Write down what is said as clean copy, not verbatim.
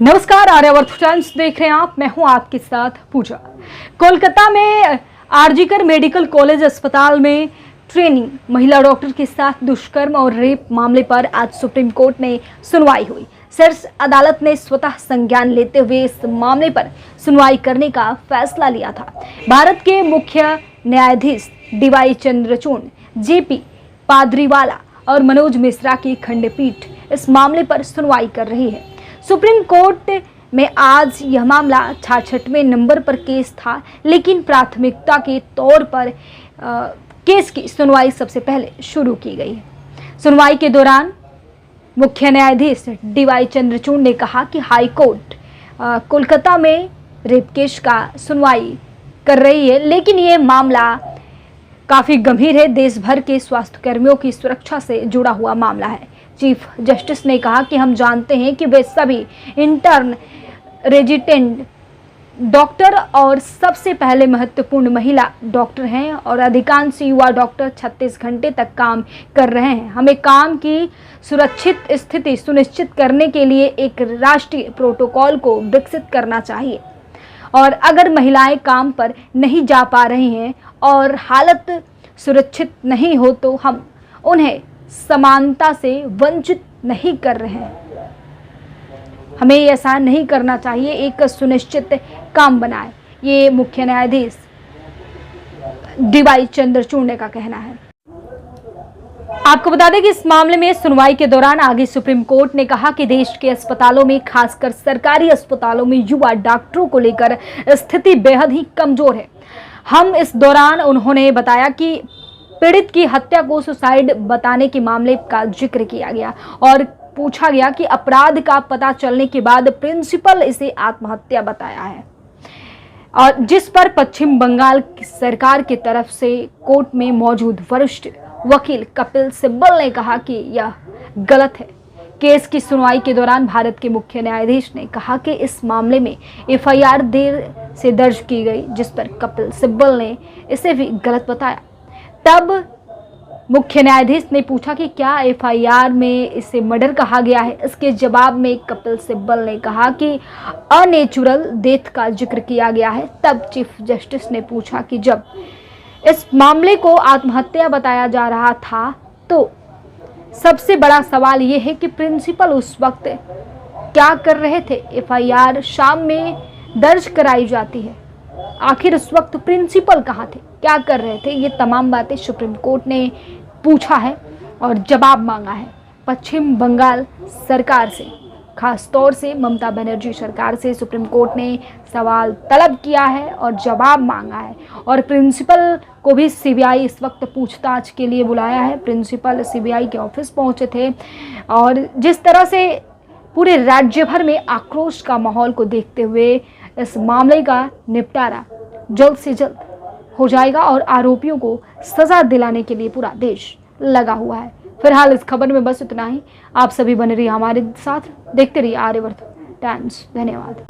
नमस्कार, आर्यावर्त टाइम्स देख रहे हैं आप। मैं हूं आपके साथ पूजा। कोलकाता में आरजीकर मेडिकल कॉलेज अस्पताल में ट्रेनिंग महिला डॉक्टर के साथ दुष्कर्म और रेप मामले पर आज सुप्रीम कोर्ट में सुनवाई हुई। शीर्ष अदालत ने स्वतः संज्ञान लेते हुए इस मामले पर सुनवाई करने का फैसला लिया था। भारत के मुख्य न्यायाधीश डीवाई चंद्रचूड़, जेपी पाद्रीवाला और मनोज मिश्रा की खंडपीठ इस मामले पर सुनवाई कर रही है। सुप्रीम कोर्ट में आज यह मामला 66वें नंबर पर केस था, लेकिन प्राथमिकता के तौर पर केस की सुनवाई सबसे पहले शुरू की गई है। सुनवाई के दौरान मुख्य न्यायाधीश डीवाई चंद्रचूड़ ने कहा कि हाई कोर्ट कोलकाता में रेप केस का सुनवाई कर रही है, लेकिन ये मामला काफ़ी गंभीर है। देश भर के स्वास्थ्य कर्मियों की सुरक्षा से जुड़ा हुआ मामला है। चीफ जस्टिस ने कहा कि हम जानते हैं कि वे सभी इंटर्न, रेजिडेंट डॉक्टर और सबसे पहले महत्वपूर्ण महिला डॉक्टर हैं और अधिकांश युवा डॉक्टर 36 घंटे तक काम कर रहे हैं। हमें काम की सुरक्षित स्थिति सुनिश्चित करने के लिए एक राष्ट्रीय प्रोटोकॉल को विकसित करना चाहिए और अगर महिलाएं काम पर नहीं जा पा रही हैं और हालत सुरक्षित नहीं हो तो हम उन्हें समानता से वंचित नहीं कर रहे हैं। हमें ऐसा नहीं करना चाहिए, एक सुनिश्चित काम बनाए, ये मुख्य न्यायाधीश डीवाई चंद्रचूड़ का कहना है। आपको बता दें कि इस मामले में सुनवाई के दौरान आगे सुप्रीम कोर्ट ने कहा कि देश के अस्पतालों में, खासकर सरकारी अस्पतालों में युवा डॉक्टरों को लेकर स्थिति बेहद ही कमजोर है। हम इस दौरान उन्होंने बताया कि पीड़ित की हत्या को सुसाइड बताने के मामले का जिक्र किया गया और पूछा गया कि अपराध का पता चलने के बाद प्रिंसिपल इसे आत्महत्या बताया है, और जिस पर पश्चिम बंगाल सरकार की तरफ से कोर्ट में मौजूद वरिष्ठ वकील कपिल सिब्बल ने कहा कि यह गलत है। केस की सुनवाई के दौरान भारत के मुख्य न्यायाधीश ने कहा कि इस मामले में एफआईआर देर से दर्ज की गई, जिस पर कपिल सिब्बल ने इसे भी गलत बताया। तब मुख्य न्यायाधीश ने पूछा कि क्या एफआईआर में इसे मर्डर कहा गया है। इसके जवाब में कपिल सिब्बल ने कहा कि अनेचुरल डेथ का जिक्र किया गया है। तब चीफ जस्टिस ने पूछा कि जब इस मामले को आत्महत्या बताया जा रहा था तो सबसे बड़ा सवाल यह है कि प्रिंसिपल उस वक्त क्या कर रहे थे। एफआईआर शाम में दर्ज कराई जाती है, आखिर उस वक्त प्रिंसिपल कहाँ थे, क्या कर रहे थे। ये तमाम बातें सुप्रीम कोर्ट ने पूछा है और जवाब मांगा है पश्चिम बंगाल सरकार से, खास तौर से ममता बनर्जी सरकार से सुप्रीम कोर्ट ने सवाल तलब किया है और जवाब मांगा है। और प्रिंसिपल को भी सीबीआई इस वक्त पूछताछ के लिए बुलाया है। प्रिंसिपल सीबीआई के ऑफिस पहुंचे थे और जिस तरह से पूरे राज्य भर में आक्रोश का माहौल को देखते हुए इस मामले का निपटारा जल्द से जल्द हो जाएगा और आरोपियों को सजा दिलाने के लिए पूरा देश लगा हुआ है। फिलहाल इस खबर में बस इतना ही। आप सभी बने रहिए हमारे साथ, देखते रहिए आर्यावर्त टाइम्स। धन्यवाद।